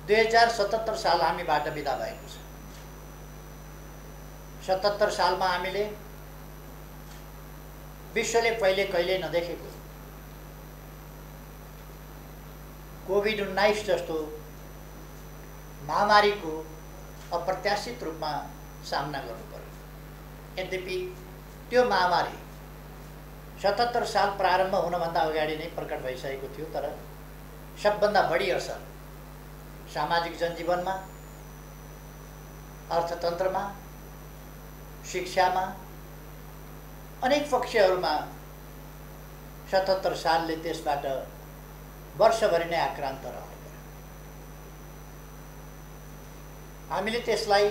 2077 साल हामीबाट बिदा भएको छ। 77 सालमा हामीले विश्वले पहिले कहिले नदेखेको कोभिड-19 जस्तो महामारीको अप्रत्याशित रूपमा सामना गर्नु पर्यो। यद्यपि त्यो महामारी 77 साल प्रारम्भ हुनभन्दा अगाडि नै प्रकट भइसकेको थियो, तर सबभन्दा बढी असर सामाजिक जनजीवनमा, अर्थतन्त्रमा, शिक्षामा, अनेक पक्षहरूमा 77 सालले त्यसबाट वर्षभरि नै आक्रान्त रहनु पर्यो। हामीले त्यसलाई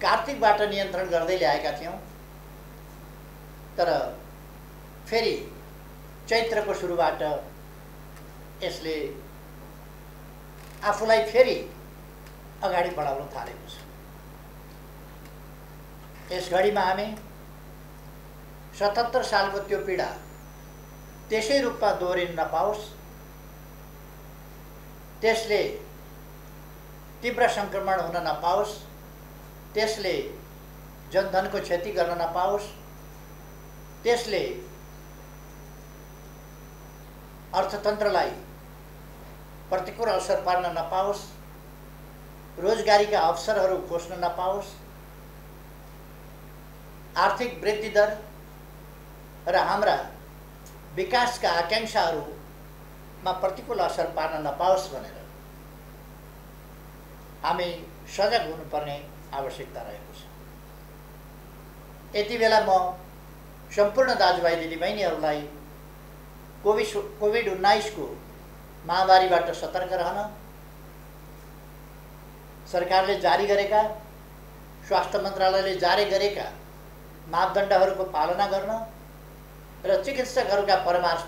कार्तिकबाट नियन्त्रण गर्दै ल्याएका थियौँ, तर फेरि चैत्रको सुरुबाट यसले आफूलाई फेरि अगाडि बढाउन थालेको छ। यस घडीमा हामी 77 सालको त्यो पीडा त्यसै रूपमा दोहोरिन नपाओस्, त्यसले तीव्र सङ्क्रमण हुन नपाओस्, त्यसले जनधनको क्षति गर्न नपाओस्, त्यसले अर्थतन्त्रलाई प्रतिकूल असर पार्न नपाओस्, रोजगारीका अवसरहरू खोज्न नपाओस्, आर्थिक वृद्धि दर र हाम्रा विकासका आकांक्षाहरूमा प्रतिकूल असर पार्न नपाओस् भनेर हामी सजग हुनुपर्ने आवश्यकता रहेको छ। यति बेला म सम्पूर्ण दाजुभाइ दिदीबहिनीहरूलाई कोभिड-19 को महामारीबाट सतर्क रहन, सरकारले जारी गरेका, स्वास्थ्य मन्त्रालयले जारी गरेका मापदण्डहरूको पालना गर्न र चिकित्सकहरूका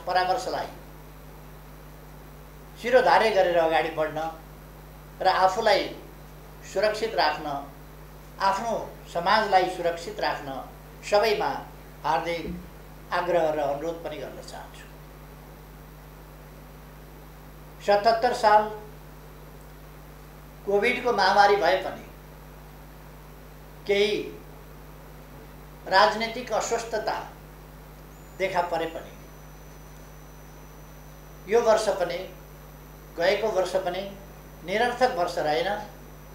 परामर्शलाई शिरोधार्य गरेर अगाडि बढ्न र आफूलाई सुरक्षित राख्न, आफ्नो समाजलाई सुरक्षित राख्न सबैमा हार्दिक आग्रह र अनुरोध पनि गर्न चाहन्छु। 77 साल कोभिडको महामारी भए पनि केही राजनीतिक अस्वस्थता देखा परे पनि यो वर्ष पनि, गएको वर्ष पनि निरर्थक वर्ष रहेन,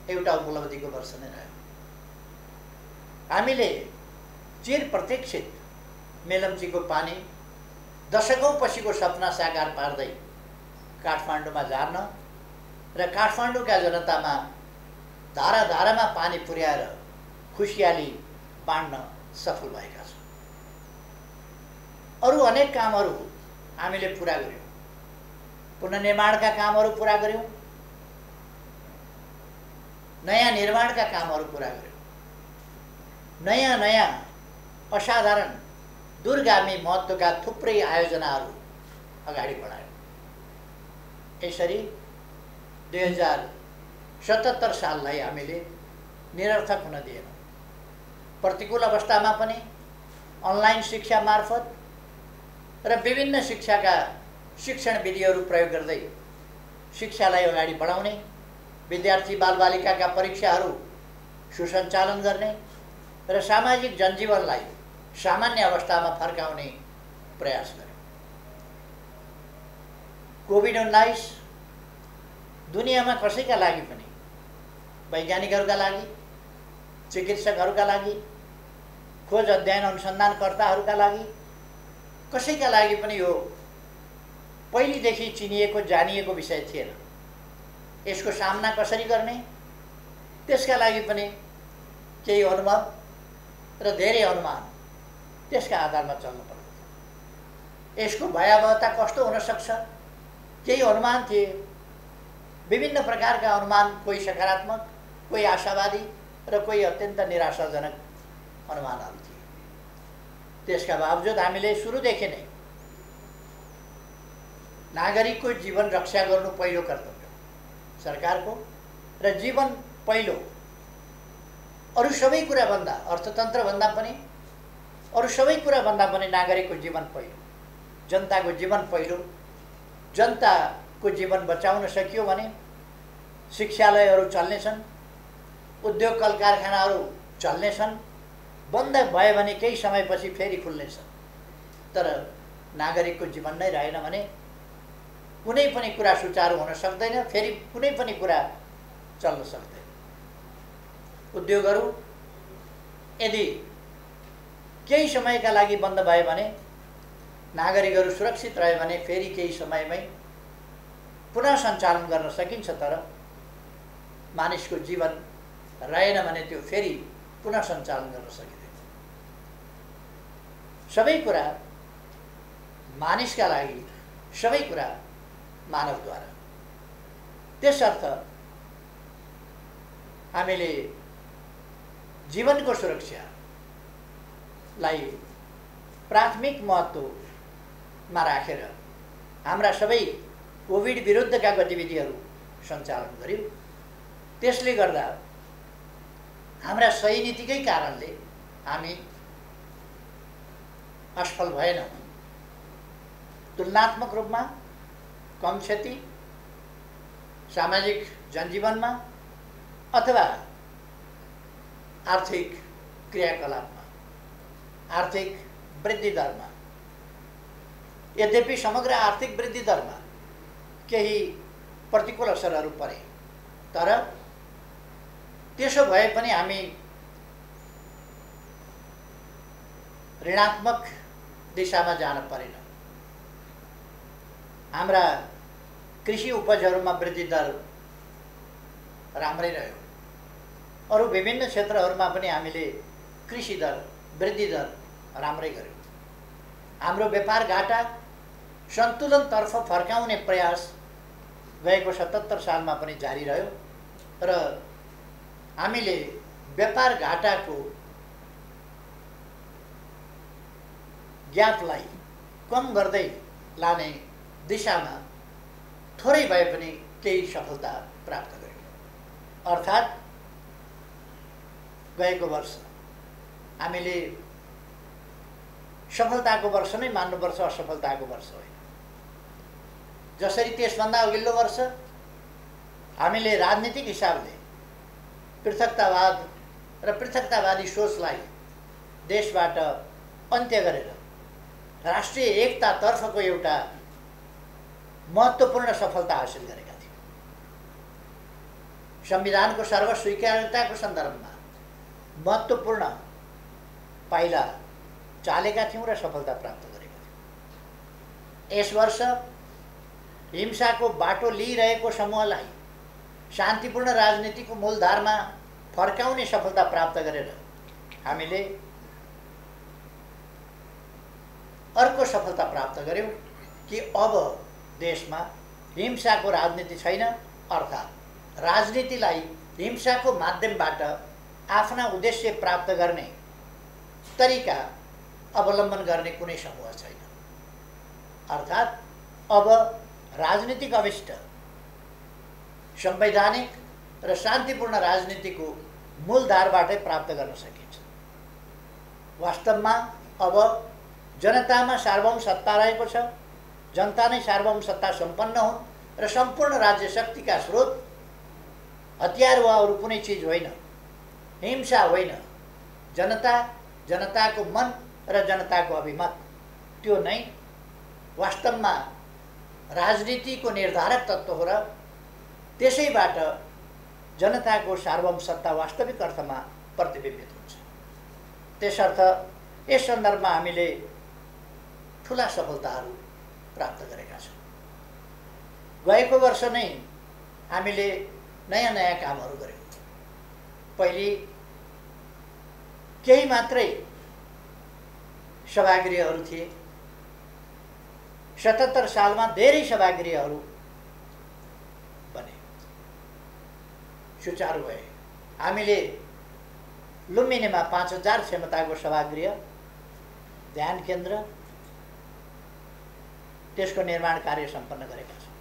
एउटा उपलब्धिको वर्ष नै रह्यो। हामीले चिर प्रतीक्षित मेलम्चीको पानी दशकौं पछिको सपना साकार पार्दै काठमाडौँमा झार्न र काठमाडौँका जनतामा धारा धारामा पानी पुर्याएर खुसियाली बाँड्न सफल भएका छौँ। अरू अनेक कामहरू हामीले पुरा गर्यौँ, पुनर्निर्माणका कामहरू पुरा गर्यौँ, नयाँ निर्माणका कामहरू पुरा गर्यौँ, नयाँ नयाँ असाधारण दूरगामी महत्त्वका थुप्रै आयोजनाहरू अगाडि बढायौँ। यसरी 2077 साललाई हामीले निरर्थक हुन दिएनौँ। प्रतिकूल अवस्थामा पनि अनलाइन शिक्षा मार्फत र विभिन्न शिक्षाका शिक्षण विधिहरू प्रयोग गर्दै शिक्षालाई अगाडि बढाउने, विद्यार्थी बालबालिकाका परीक्षाहरू सुसञ्चालन गर्ने र सामाजिक जनजीवनलाई सामान्य अवस्थामा फर्काउने प्रयास गर्यो। कोभिड-19 दुनियाँमा कसैका लागि पनि, वैज्ञानिकहरूका लागि, चिकित्सकहरूका लागि, खोज अध्ययन अनुसन्धानकर्ताहरूका लागि, कसैका लागि पनि यो पहिलेदेखि चिनिएको जानिएको विषय थिएन। यसको सामना कसरी गर्ने, त्यसका लागि पनि केही अनुभव र धेरै अनुमान त्यसका आधारमा चल्नु पर्दछ। यसको भयावहता कस्तो हुन सक्छ, केही अनुमान थिए, विभिन्न प्रकारका अनुमान, कोही सकारात्मक, कोही आशावादी र कोही अत्यन्त निराशाजनक अनुमानहरू थिए। त्यसका बावजुद हामीले सुरुदेखि नै नागरिकको जीवन रक्षा गर्नु पहिलो कर्तव्य सरकारको र जीवन पहिलो, अरू सबै कुरा भन्दा, अर्थतन्त्र भन्दा पनि, अरू सबै कुरा भन्दा पनि नागरिकको जीवन पहिलो, जनताको जीवन पहिलो। जनताको जीवन बचाउन सकियो भने शिक्षालयहरू चल्नेछन्, उद्योग कल कारखानाहरू चल्नेछन्। बन्द भयो भने केही समयपछि फेरि खुल्नेछ। तर नागरिकको जीवन नै रहेन भने कुनै पनि कुरा सुचारू हुन सक्दैन, फेरि कुनै पनि कुरा चल्न सक्दैन। उद्योगहरू यदि केही समयका लागि बन्द भयो भने, नागरिकहरू सुरक्षित रह्यो भने फेरि केही समयमै पुनः सञ्चालन गर्न सकिन्छ। तर मानिसको जीवन रहेन भने त्यो फेरि पुनः सञ्चालन गर्न सकिँदैन। सबै कुरा मानिसका लागि, सबै कुरा मानवद्वारा। त्यसर्थ हामीले जीवनको सुरक्षालाई प्राथमिक महत्त्वमा राखेर हाम्रा सबै कोभिड विरुद्धका गतिविधिहरू सञ्चालन गर्यौँ। त्यसले गर्दा हाम्रा सही नीतिकै कारणले हामी असफल भएनौँ। तुलनात्मक रूपमा कम क्षति सामाजिक जनजीवनमा अथवा आर्थिक क्रियाकलापमा, आर्थिक वृद्धि दरमा। यद्यपि समग्र आर्थिक वृद्धि दरमा केही प्रतिकूल असरहरू परे, तर त्यसो भए पनि हामी ऋणात्मक दिशामा जान परेन। हाम्रा कृषि उपजहरूमा वृद्धि दर राम्रै रह्यो। अरू विभिन्न क्षेत्रहरूमा पनि हामीले कृषि दर, वृद्धि दर राम्रै गर्यौँ। हाम्रो व्यापार घाटा सन्तुलनतर्फ फर्काउने प्रयास गएको 77 सालमा पनि जारी रह्यो र हामीले व्यापार घाटाको ग्यापलाई कम गर्दै लाने दिशामा थोरै भए पनि केही सफलता प्राप्त गर्यौँ। अर्थात् गएको वर्ष हामीले सफलताको वर्ष नै मान्नुपर्छ, असफलताको वर्ष होइन। जसरी त्यसभन्दा अघिल्लो वर्ष हामीले राजनीतिक हिसाबले पृथकतावाद र पृथकतावादी सोचलाई देशबाट अन्त्य गरेर राष्ट्रिय एकतातर्फको एउटा महत्त्वपूर्ण सफलता हासिल गरेका थियौँ। संविधानको सर्वस्वीकार्यताको सन्दर्भमा महत्त्वपूर्ण पाइला चालेका थियौँ र सफलता प्राप्त गरेका थियौँ। यस वर्ष हिंसाको बाटो लिइरहेको समूहलाई शान्तिपूर्ण राजनीतिको मूलधारमा फर्काउने सफलता प्राप्त गरेर हामीले अर्को सफलता प्राप्त गर्यौँ कि अब देशमा हिंसाको राजनीति छैन। अर्थात् राजनीतिलाई हिंसाको माध्यमबाट आफ्ना उद्देश्य प्राप्त गर्ने तरिका अवलम्बन गर्ने कुनै समूह छैन। अर्थात् अब राजनीतिक अभिष्ट संवैधानिक र शान्तिपूर्ण राजनीतिको मूलधारबाटै प्राप्त गर्न सकिन्छ। वास्तवमा अब जनतामा सार्वभौम सत्ता रहेको छ। जनता नै सार्वभौम सत्ता सम्पन्न हुन् र सम्पूर्ण राज्य शक्तिका स्रोत हतियार वा अरू कुनै चिज होइन, हिंसा होइन, जनता, जनताको मन र जनताको अभिमत, त्यो नै वास्तवमा राजनीतिको निर्धारक तत्त्व हो र त्यसैबाट जनताको सार्वभौम सत्ता वास्तविक अर्थमा प्रतिबिम्बित हुन्छ। त्यसर्थ यस सन्दर्भमा हामीले ठुला सफलताहरू प्राप्त गरेका छौँ। गएको वर्ष नै हामीले नयाँ नयाँ कामहरू गर्यौँ। पहिले केही मात्रै सभागृहहरू थिए। 77 सालमा धेरै सभागृहहरू बने, सुचारू भए। हामीले लुम्बिनीमा 5000 क्षमताको सभागृह, ध्यान केन्द्र, त्यसको निर्माण कार्य सम्पन्न गरेका छौँ।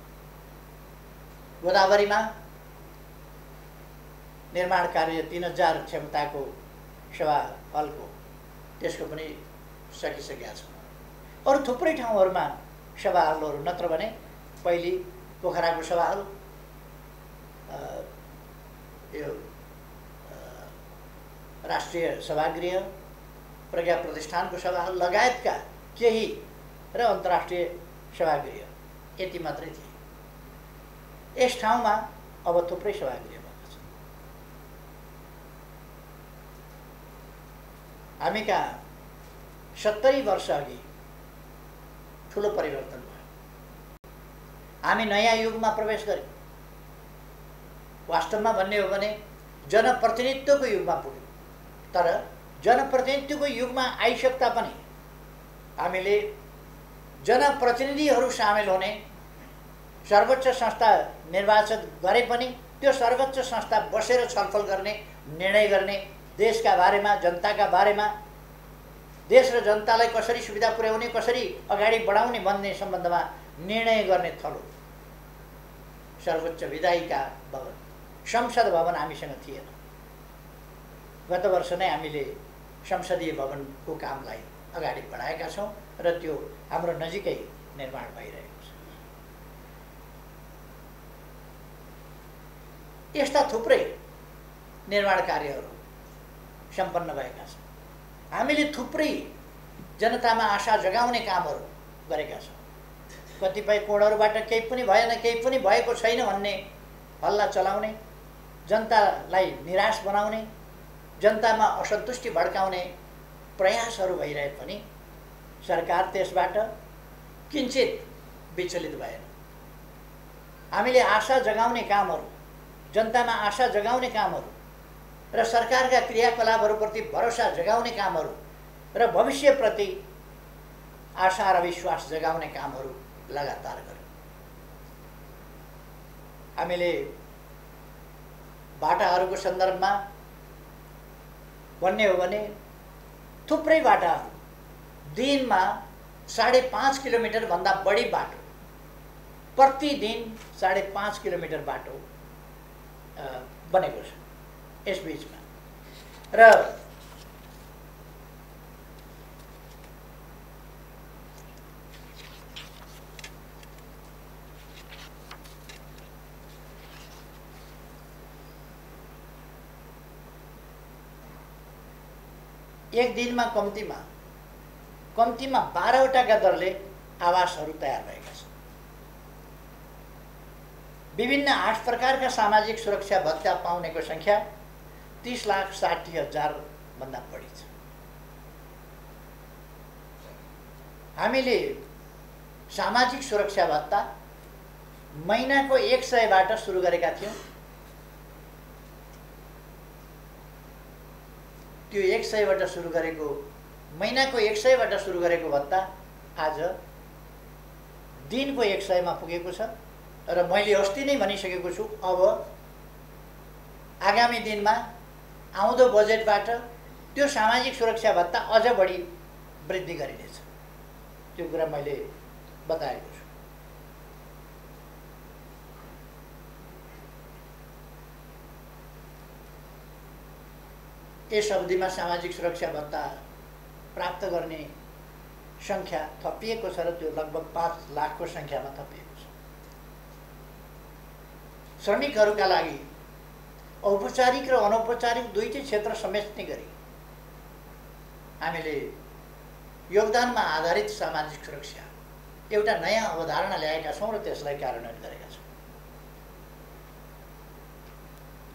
गोदावरीमा निर्माण कार्य 3000 क्षमताको सभा हलको, त्यसको पनि सकिसकेका छौँ। अरू थुप्रै ठाउँहरूमा सभा हलहरू, नत्र भने पहिले पोखराको सभा हल, यो राष्ट्रिय सभागृह, प्रज्ञा प्रतिष्ठानको सभाहरू लगायतका केही र अन्तर्राष्ट्रिय सभागृह यति मात्रै थिए। यस ठाउँमा अब थुप्रै सभागृह भएको छ। हामी कहाँ 70 वर्ष अघि ठुलो परिवर्तन भयो। हामी नयाँ युगमा प्रवेश गर्यौँ। वास्तवमा भन्ने हो भने जनप्रतिनिधित्वको युगमा पुग्यौँ। तर जनप्रतिनिधित्वको युगमा आइसक्दा पनि हामीले जनप्रतिनिधिहरू सामेल हुने सर्वोच्च संस्था निर्वाचित गरे पनि त्यो सर्वोच्च संस्था बसेर छलफल गर्ने, निर्णय गर्ने, देशका बारेमा, जनताका बारेमा, देश र जनतालाई कसरी सुविधा पुर्याउने, कसरी अगाडि बढाउने भन्ने सम्बन्धमा निर्णय गर्ने थलो सर्वोच्च विधायिका भवन, संसद भवन हामीसँग थिएन। गत वर्ष नै हामीले संसदीय भवनको कामलाई अगाडि बढाएका छौँ र त्यो हाम्रो नजिकै निर्माण भइरहेको छ। यस्ता थुप्रै निर्माण कार्यहरू सम्पन्न भएका छन्। हामीले थुप्रै जनतामा आशा जगाउने कामहरू गरेका छौँ। कतिपय कोणहरूबाट केही पनि भएन, केही पनि भएको छैन भन्ने हल्ला चलाउने, जनतालाई निराश बनाउने, जनतामा असन्तुष्टि भड्काउने प्रयासहरू भइरहे पनि सरकार त्यसबाट किञ्चित विचलित भएन। हामीले आशा जगाउने कामहरू, जनतामा आशा जगाउने कामहरू र सरकारका क्रियाकलापहरूप्रति भरोसा जगाउने कामहरू र भविष्यप्रति आशा र विश्वास जगाउने कामहरू लगातार गर्यौँ। हामीले बाटाहरूको सन्दर्भमा भन्ने हो भने थुप्रै बाटाहरू दिनमा 5.5 किलोमिटरभन्दा बढी बाटो, प्रतिदिन 5.5 किलोमिटर बाटो बनेको छ यस बीचमा। र एक दिनमा कम्तीमा 12वटाका दरले आवासहरू तयार भएका छन्। विभिन्न 8 प्रकारका सामाजिक सुरक्षा भत्ता पाउनेको संख्या 30,60,000 भन्दा बढी छ। हामीले सामाजिक सुरक्षा भत्ता महिनाको 100बाट सुरु गरेका थियौँ। त्यो 100बाट सुरु गरेको, महिनाको 100बाट सुरु गरेको भत्ता आज दिनको 100मा पुगेको छ। र मैले अस्ति नै भनिसकेको छु, अब आगामी दिनमा आउँदो बजेटबाट त्यो सामाजिक सुरक्षा भत्ता अझ बढी वृद्धि गरिनेछ। त्यो कुरा मैले बताएको छु। यस अवधिमा सामाजिक सुरक्षा भत्ता प्राप्त गर्ने संख्या थपिएको छ र त्यो लगभग 5 लाखको संख्यामा थपिएको छ। श्रमिकहरूका लागि औपचारिक र अनौपचारिक दुईटै क्षेत्र समेट्ने गरी हामीले योगदानमा आधारित सामाजिक सुरक्षा एउटा नयाँ अवधारणा ल्याएका छौँ र त्यसलाई कार्यान्वयन गरेका छौँ।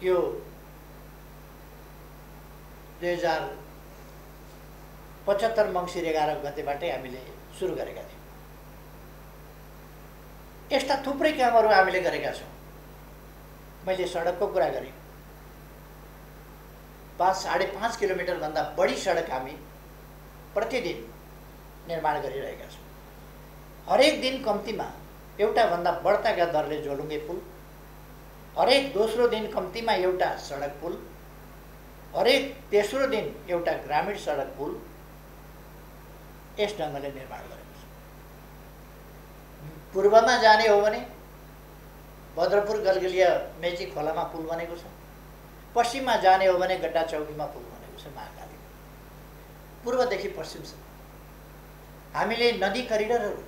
यो 2075 मङ्सिर 11 गतेबाटै हामीले सुरु गरेका थियौँ। यस्ता थुप्रै कामहरू हामीले गरेका छौँ। मैले सडकको कुरा गरेँ। 5.5 किलोमिटरभन्दा बढी सडक हामी प्रतिदिन निर्माण गरिरहेका छौँ। हरेक दिन कम्तीमा एउटाभन्दा बढ्ताका दरले झोलुङ्गे पुल, हरेक दोस्रो दिन कम्तीमा एउटा सडक पुल, हरेक तेस्रो दिन एउटा ग्रामीण सडक पुल यस ढङ्गले निर्माण गरेको छ। पूर्वमा जाने हो भने भद्रपुर गलगलिया मेची खोलामा पुल बनेको छ। पश्चिममा जाने हो भने गड्डा चौकीमा पुल बनेको छ महाकाली। पूर्वदेखि पश्चिमसम्म हामीले नदी करिडरहरू,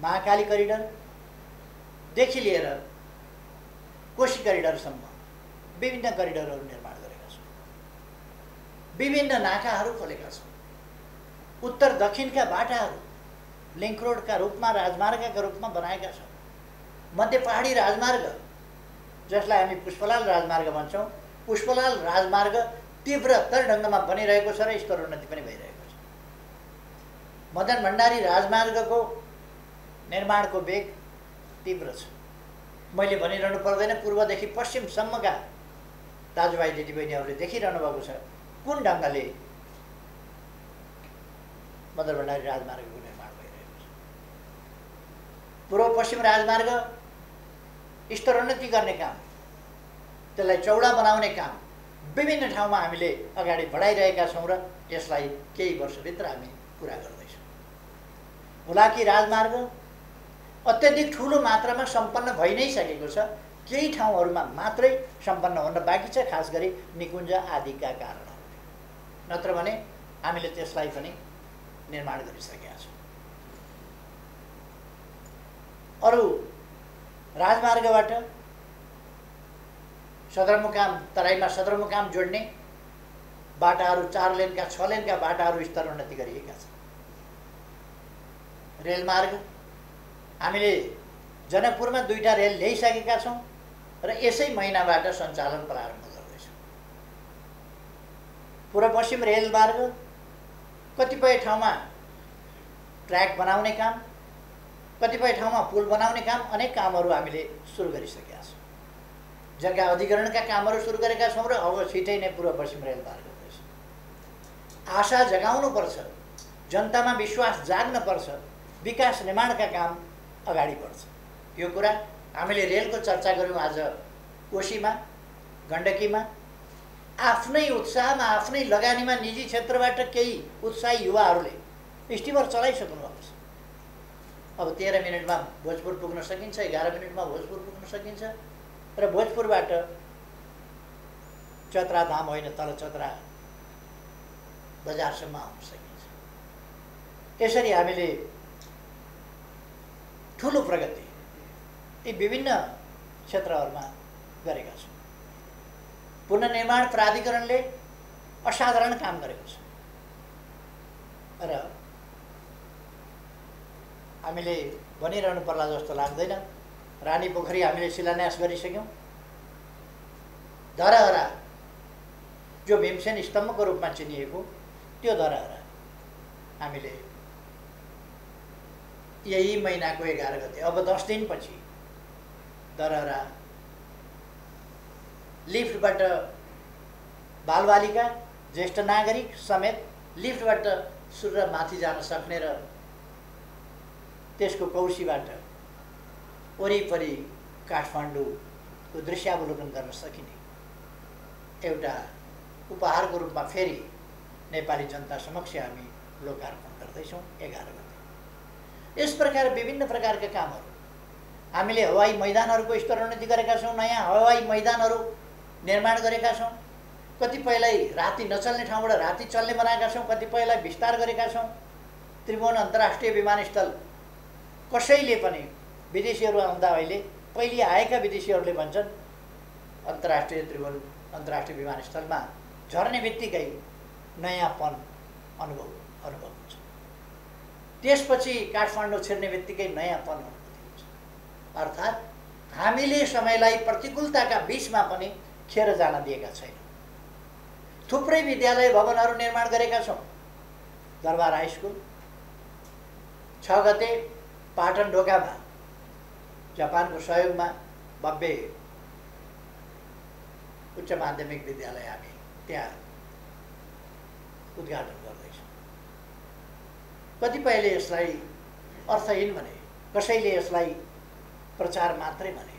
महाकाली करिडरदेखि लिएर कोशी करिडरसम्म विभिन्न करिडरहरू निर्माण गरेका छौँ। विभिन्न नाकाहरू खोलेका छौँ। उत्तर दक्षिणका बाटाहरू लिङ्क रोडका रूपमा, राजमार्गका रूपमा बनाएका छौँ। मध्य पहाडी राजमार्ग, जसलाई हामी पुष्पलाल राजमार्ग भन्छौँ, पुष्पलाल राजमार्ग तीव्रतर ढङ्गमा बनिरहेको छ र स्तरोन्नति पनि भइरहेको छ। मदन भण्डारी राजमार्गको निर्माणको वेग तीव्र छ। मैले भनिरहनु पर्दैन, पूर्वदेखि पश्चिमसम्मका दाजुभाइ दिदीबहिनीहरूले देखिरहनु भएको छ कुन ढङ्गले मदन भण्डारी राजमार्गको निर्माण भइरहेको छ। पूर्व पश्चिम राजमार्ग स्तरोन्नति गर्ने काम, त्यसलाई चौडा बनाउने काम विभिन्न ठाउँमा हामीले अगाडि बढाइरहेका छौँ र यसलाई केही वर्षभित्र हामी पुरा गर्दैछौँ। हुलाकी राजमार्ग अत्यधिक ठुलो मात्रामा सम्पन्न भइ नै सकेको छ, केही ठाउँहरूमा मात्रै सम्पन्न हुन बाँकी छ, खास गरी निकुञ्ज आदिका कारणहरूले। नत्र भने हामीले त्यसलाई पनि निर्माण गरिसकेका छौँ। अरू राजमार्गबाट सदरमुकाम, तराईमा सदरमुकाम जोड्ने बाटाहरू 4 लेनका 6 लेनका बाटाहरू स्तरोन्नति गरिएका छन्। रेलमार्ग हामीले जनकपुरमा 2टा रेल ल्याइसकेका छौँ र यसै महिनाबाट सञ्चालन प्रारम्भ गर्दैछौँ। पूर्व पश्चिम रेलमार्ग कतिपय ठाउँमा ट्र्याक बनाउने काम, कतिपय ठाउँमा पुल बनाउने काम, अनेक कामहरू हामीले सुरु गरिसकेका छौँ। जग्गा अधिग्रहणका कामहरू सुरु गरेका छौँ र अब छिटै नै पूर्व पश्चिम रेलमार्ग हुँदैछ। आशा जगाउनुपर्छ, जनतामा विश्वास जाग्नुपर्छ, विकास निर्माणका काम अगाडि बढ्छ। यो कुरा हामीले रेलको चर्चा गऱ्यौँ आज कोशीमा, गण्डकीमा। आफ्नै उत्साहमा, आफ्नै लगानीमा निजी क्षेत्रबाट केही उत्साही युवाहरूले स्टिमर चलाइसक्नु भएको छ। अब 13 मिनटमा भोजपुर पुग्न सकिन्छ, 11 मिनटमा भोजपुर पुग्न सकिन्छ र भोजपुरबाट चतरा धाम होइन, तल चतरा बजारसम्म आउन सकिन्छ। यसरी हामीले ठुलो प्रगति यी विभिन्न क्षेत्रहरूमा गरेका छौँ। पुनर्निर्माण प्राधिकरणले असाधारण काम गरेको छ र हामीले भनिरहनु पर्ला जस्तो लाग्दैन। रानी पोखरी हामीले शिलान्यास गरिसक्यौँ। धरहरा जो भीमसेन स्तम्भको रूपमा चिनिएको त्यो धरहरा हामीले यही महिनाको 11 गते, अब 10 दिनपछि धरहरा लिफ्टबाट बालबालिका, ज्येष्ठ नागरिक समेत लिफ्टबाट सूर्य माथि जान सक्ने र त्यसको कौशीबाट वरिपरि काठमाडौँको दृश्यावलोकन गर्न सकिने एउटा उपहारको रूपमा फेरि नेपाली जनता समक्ष हामी लोकार्पण गर्दैछौँ 11 गते। यस प्रकार विभिन्न प्रकारका कामहरू हामीले हवाई मैदानहरूको स्तरोन्नति गरेका छौँ। नयाँ हवाई मैदानहरू निर्माण गरेका छौँ। कतिपयलाई राति नचल्ने ठाउँबाट राति चल्ने बनाएका छौँ, कतिपयलाई विस्तार गरेका छौँ। त्रिभुवन अन्तर्राष्ट्रिय विमानस्थल कसैले पनि विदेशीहरू आउँदा अहिले पहिले आएका विदेशीहरूले भन्छन् अन्तर्राष्ट्रिय त्रिभुवन अन्तर्राष्ट्रिय विमानस्थलमा झर्ने बित्तिकै नयाँपन अनुभव हुन्छ। त्यसपछि काठमाडौँ छिर्ने बित्तिकै नयाँपन अनुभूति हुन्छ। अर्थात् हामीले समयलाई प्रतिकूलताका बीचमा पनि खेर जान दिएका छैनौँ। थुप्रै विद्यालय भवनहरू निर्माण गरेका छौँ। दरबार हाई स्कुल 6 गते पाटन ढोकामा जापानको सहयोगमा भव्य उच्च माध्यमिक विद्यालय हामी त्यहाँ उद्घाटन गर्दैछौँ। कतिपयले यसलाई अर्थहीन भने, कसैले यसलाई प्रचार मात्रै भने।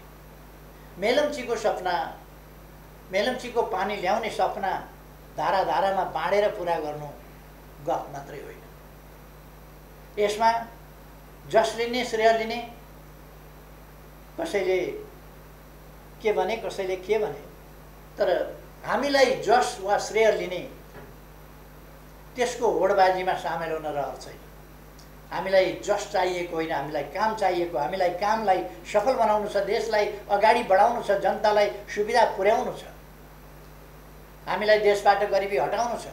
मेलम्चीको सपना, मेलम्चीको पानी ल्याउने सपना धारा धारामा बाँडेर पुरा गर्नु गफ मात्रै होइन। यसमा जस लिने, श्रेय लिने, कसैले के भने, कसैले के भने, तर हामीलाई जस वा श्रेय लिने त्यसको होडबाजीमा सामेल हुन रहर छैन। हामीलाई जस चाहिएको होइन, हामीलाई काम चाहिएको, हामीलाई कामलाई सफल बनाउनु छ, देशलाई अगाडि बढाउनु छ, जनतालाई सुविधा पुर्याउनु छ, हामीलाई देशबाट गरिबी हटाउनु छ,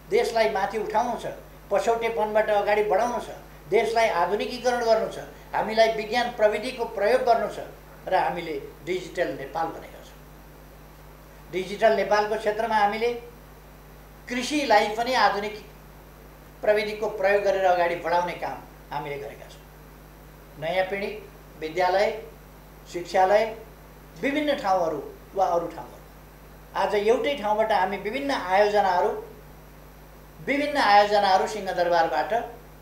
देशलाई माथि उठाउनु छ, पछौटेपनबाट अगाडि बढाउनु छ, देशलाई आधुनिकीकरण गर्नु छ, हामीलाई विज्ञान प्रविधिको प्रयोग गर्नु छ र हामीले डिजिटल नेपाल भनेका छौँ। डिजिटल नेपालको क्षेत्रमा हामीले कृषिलाई पनि आधुनिक प्रविधिको प्रयोग गरेर अगाडि बढाउने काम हामीले गरेका छौँ। नयाँ पिँढी, विद्यालय, शिक्षालय, विभिन्न ठाउँहरू वा अरू ठाउँहरू, आज एउटै ठाउँबाट हामी विभिन्न आयोजनाहरू सिंहदरबारबाट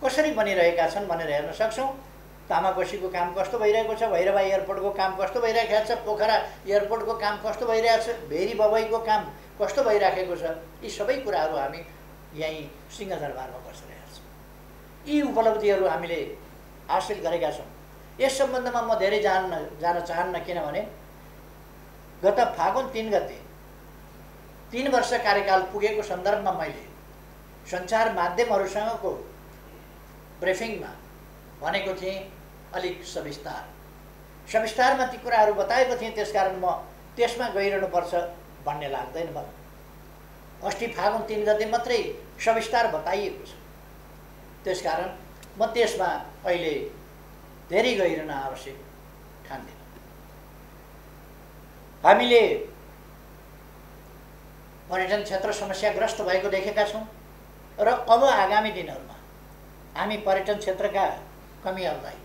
कसरी बनिरहेका छन् भनेर हेर्न सक्छौँ। तामाकोसीको काम कस्तो भइरहेको छ, भैरवा एयरपोर्टको काम कस्तो भइरहेको छ, पोखरा एयरपोर्टको काम कस्तो भइरहेको छ, भेरी बबईको काम कस्तो भइराखेको छ, यी सबै कुराहरू हामी यहीँ सिंहदरबारमा बसिरहेका छौँ। यी उपलब्धिहरू हामीले हासिल गरेका छौँ। यस सम्बन्धमा म धेरै जान चाहन्न, किनभने गत फागुन 3 गते 3 वर्ष कार्यकाल पुगेको सन्दर्भमा मैले सञ्चार माध्यमहरूसँगको ब्रिफिङमा भनेको थिएँ अलिक सविस्तारमा ती कुराहरू बताएको थिएँ। त्यसकारण म त्यसमा गइरहनुपर्छ भन्ने लाग्दैन मलाई। अस्ति फागुन 3 गते मात्रै सविस्तार बताइएको छ, त्यसकारण म त्यसमा अहिले धेरै गइरहन आवश्यक ठान्दिनँ। हामीले पर्यटन क्षेत्र समस्याग्रस्त भएको देखेका छौँ र अब आगामी दिनहरूमा हामी पर्यटन क्षेत्रका कमीहरूलाई,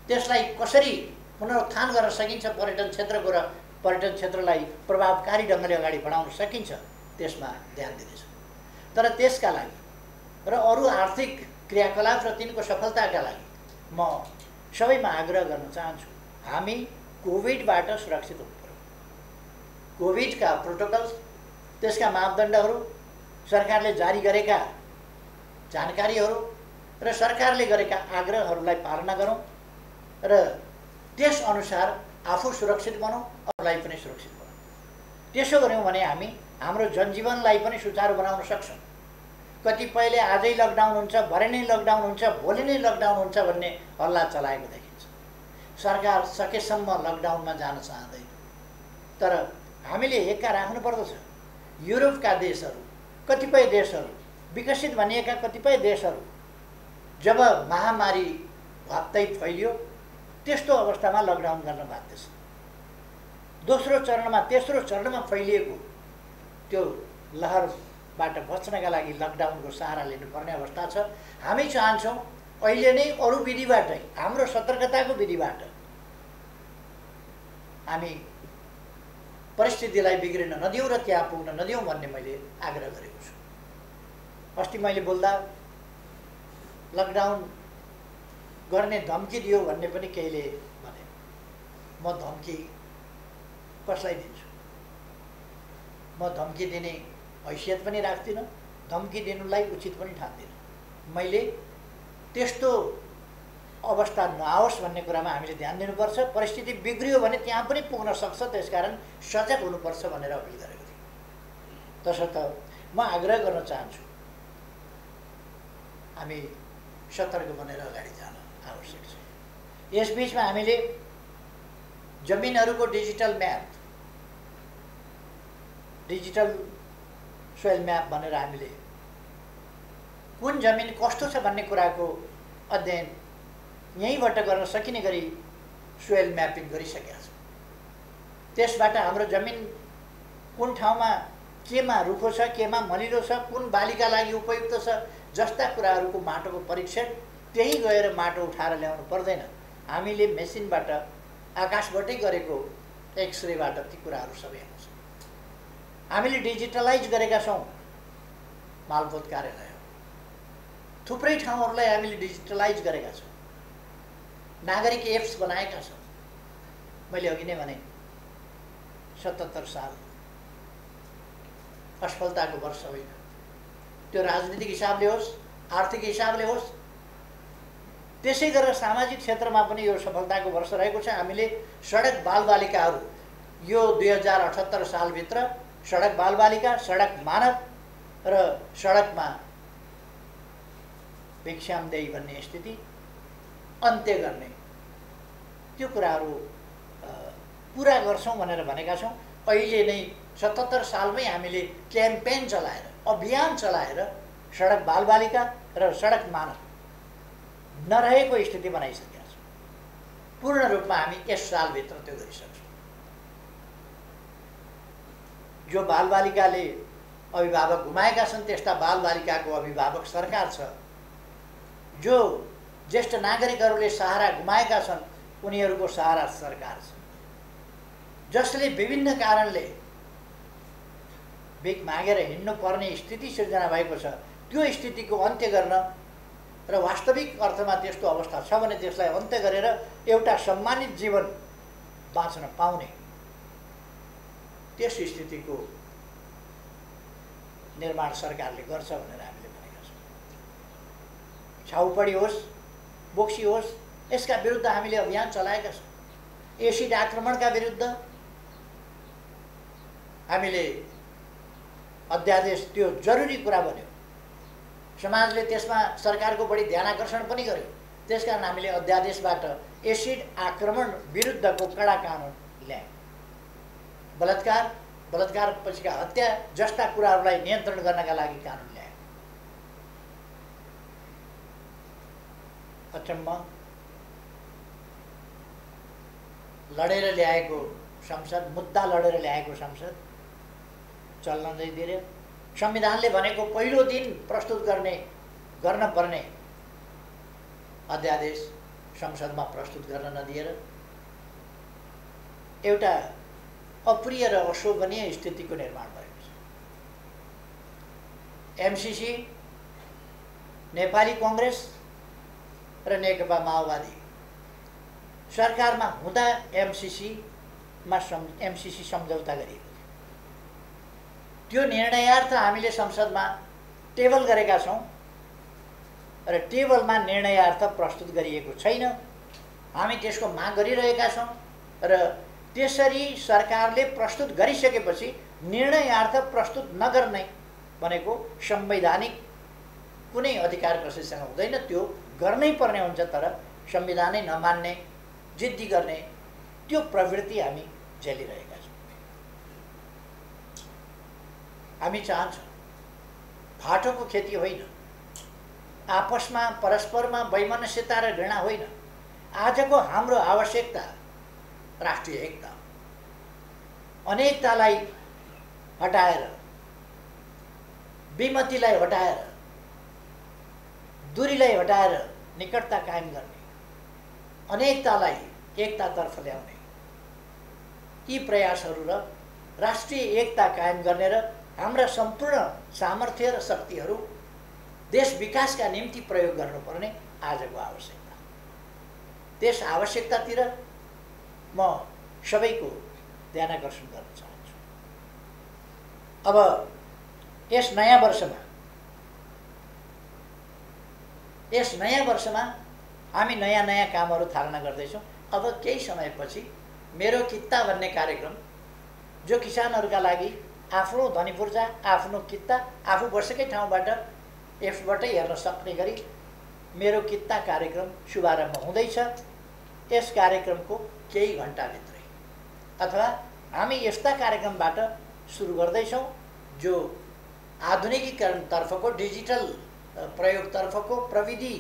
त्यसलाई कसरी पुनरुत्थान गर्न सकिन्छ, पर्यटन क्षेत्रको र पर्यटन क्षेत्रलाई प्रभावकारी ढङ्गले अगाडि बढाउन सकिन्छ, त्यसमा ध्यान दिनेछौँ। तर त्यसका लागि र अरू आर्थिक क्रियाकलाप र तिनको सफलताका लागि म सबैमा आग्रह गर्न चाहन्छु, हामी कोभिडबाट सुरक्षित हुनु पर्यो। कोभिडका प्रोटोकल्स, त्यसका मापदण्डहरू, सरकारले जारी गरेका जानकारीहरू र सरकारले गरेका आग्रहहरूलाई पालना गरौँ र त्यसअनुसार आफू सुरक्षित बनौँ, अरूलाई पनि सुरक्षित बनाऊँ। त्यसो गऱ्यौँ भने हामी हाम्रो जनजीवनलाई पनि सुचारू बनाउन सक्छौँ। कतिपयले आजै लकडाउन हुन्छ, भरे नै लकडाउन हुन्छ, भोलि नै लकडाउन हुन्छ भन्ने हल्ला चलाएको देखिन्छ। सरकार सकेसम्म लकडाउनमा जान चाहँदैन, तर हामीले हेक्का राख्नुपर्दछ। युरोपका देशहरू, कतिपय देशहरू, विकसित भनिएका कतिपय देशहरू जब महामारी भत्तै फैलियो, त्यस्तो अवस्थामा लकडाउन गर्न बाध्य छ। दोस्रो चरणमा, तेस्रो चरणमा फैलिएको त्यो लहरबाट बच्नका लागि लकडाउनको सहारा लिनुपर्ने अवस्था छ। हामी चाहन्छौँ अहिले नै अरू विधिबाटै, हाम्रो सतर्कताको विधिबाट हामी परिस्थितिलाई बिग्रिन नदिउँ र त्यहाँ पुग्न नदिउँ भन्ने मैले आग्रह गरेको छु। अस्ति मैले बोल्दा लकडाउन गर्ने धम्की दियो भन्ने पनि केहीले भने। म धम्की कसलाई दिन्छु? म धम्की दिने हैसियत पनि राख्दिनँ, धम्की दिनुलाई उचित पनि ठान्दिनँ। मैले त्यस्तो अवस्था नआओस् भन्ने कुरामा हामीले ध्यान दिनुपर्छ। परिस्थिति बिग्रियो भने त्यहाँ पनि पुग्न सक्छ, त्यसकारण सजग हुनुपर्छ भनेर अपिल गरेको थिएँ। तसर्थ म आग्रह गर्न चाहन्छु, हामी सतर्क बनेर अगाडि जान आवश्यक छ। यसबीचमा हामीले जमिनहरूको digital map, digital soil map भनेर हामीले कुन जमिन कस्तो छ भन्ने कुराको अध्ययन यहीँबाट गर्न सकिने गरी सोइल म्यापिङ गरिसकेका छौँ। त्यसबाट हाम्रो जमिन कुन ठाउँमा केमा रुखो छ, केमा मलिलो छ, कुन बालीका लागि उपयुक्त छ जस्ता कुराहरूको माटोको परीक्षण त्यही गएर माटो उठाएर ल्याउनु पर्दैन। हामीले मेसिनबाट, आकाशबाटै गरेको एक्सरेबाट ती कुराहरू सबै आउँछ। हामीले डिजिटलाइज गरेका छौँ मालपोत कार्यालय, थुप्रै ठाउँहरूलाई हामीले डिजिटलाइज गरेका छौँ। नागरिक एप्स बनाएका छौँ। मैले अघि नै भने 77 साल असफलताको वर्ष होइन। त्यो राजनीतिक हिसाबले होस्, आर्थिक हिसाबले होस्, त्यसै गरेर सामाजिक क्षेत्रमा पनि यो सफलताको वर्ष रहेको छ। हामीले सडक बालबालिकाहरू यो 2078 सालभित्र सडक बालबालिका, सडक मानव र सडकमा भिक्षामदेही भन्ने स्थिति अन्त्य गर्ने त्यो कुराहरू पुरा गर्छौँ भनेर भनेका छौँ। अहिले नै 77 सालमै हामीले क्याम्पेन चलाएर, अभियान चलाएर सडक बालबालिका र सडक मानव नरहेको स्थिति बनाइसकेका छौँ। पूर्ण रूपमा हामी यस सालभित्र त्यो गरिसक्छौँ। जो बालबालिकाले अभिभावक गुमाएका छन् त्यस्ता बालबालिकाको अभिभावक सरकार छ। जो ज्येष्ठ नागरिकहरूले सहारा गुमाएका छन् उनीहरूको सहारा सरकार छ। जसले विभिन्न कारणले भिख मागेर हिँड्नु पर्ने स्थिति सिर्जना भएको छ त्यो स्थितिको अन्त्य गर्न र वास्तविक अर्थमा त्यस्तो अवस्था छ भने त्यसलाई अन्त्य गरेर एउटा सम्मानित जीवन बाँच्न पाउने त्यस स्थितिको निर्माण सरकारले गर्छ भनेर हामीले भनेका छौँ। छाउपडी होस्, बोक्सी होस्, यसका विरुद्ध हामीले अभियान चलाएका छौँ। एसिड आक्रमणका विरुद्ध हामीले अध्यादेश, त्यो जरुरी कुरा बन्यो, समाजले त्यसमा सरकारको बढी ध्यानआकर्षण पनि गर्यो। त्यसकारण हामीले अध्यादेशबाट एसिड आक्रमण विरुद्धको कडा कानुन ल्यायौँ। बलात्कार, बलात्कार पछिका हत्या जस्ता कुराहरूलाई नियन्त्रण गर्नका लागि कानुन ल्यायौँ। अचम्म लडेर ल्याएको संसद, मुद्दा लडेर ल्याएको संसद चल्न नदिएर, संविधानले भनेको पहिलो दिन प्रस्तुत गर्न पर्ने अध्यादेश संसदमा प्रस्तुत गर्न नदिएर एउटा अप्रिय र अशोभनीय स्थितिको निर्माण भएको छ। एमसीसी, नेपाली कांग्रेस र नेकपा माओवादी सरकारमा हुँदा एमसीसी सम्झौता गरिएको थियो। त्यो निर्णयार्थ हामीले संसदमा टेबल गरेका छौँ र टेबलमा निर्णयार्थ प्रस्तुत गरिएको छैन। हामी त्यसको माग गरिरहेका छौँ र त्यसरी सरकारले प्रस्तुत गरिसकेपछि निर्णयार्थ प्रस्तुत नगर्ने भनेको संवैधानिक कुनै अधिकार कसैसँग हुँदैन, त्यो गर्नै पर्ने हुन्छ। तर संविधानै नमान्ने, जिद्दी गर्ने त्यो प्रवृत्ति हामी झेलिरहेका छौँ। हामी चाहन्छौँ फाटोको खेती होइन, आपसमा परस्परमा वैमनस्यता र घृणा होइन। आजको हाम्रो आवश्यकता राष्ट्रिय एकता, अनेकतालाई हटाएर, विमतिलाई हटाएर, दूरीलाई हटाएर निकटता कायम गर्ने, अनेकतालाई एकतातर्फ ल्याउने यी प्रयासहरू र राष्ट्रिय एकता कायम गर्ने र हाम्रा सम्पूर्ण सामर्थ्य र शक्तिहरू देश विकासका निम्ति प्रयोग गर्नुपर्ने आजको आवश्यकता। त्यस आवश्यकतातिर म सबैको ध्यानआकर्षण गर्न चाहन्छु। अब यस नयाँ वर्षमा हामी नयाँ कामहरू थालना गर्दैछौँ। अब केही समयपछि मेरो कित्ता भन्ने कार्यक्रम, जो किसानहरूका लागि आफ्नो धनीपूर्जा, आफ्नो कित्ता आफू बसेकै ठाउँबाट एप्सबाटै हेर्न सक्ने गरी मेरो कित्ता कार्यक्रम शुभारम्भ हुँदैछ। यस कार्यक्रमको केही घन्टाभित्रै अथवा हामी यस्ता कार्यक्रमबाट सुरु गर्दैछौँ जो आधुनिकीकरणतर्फको, डिजिटल प्रयोगतर्फको, प्रविधि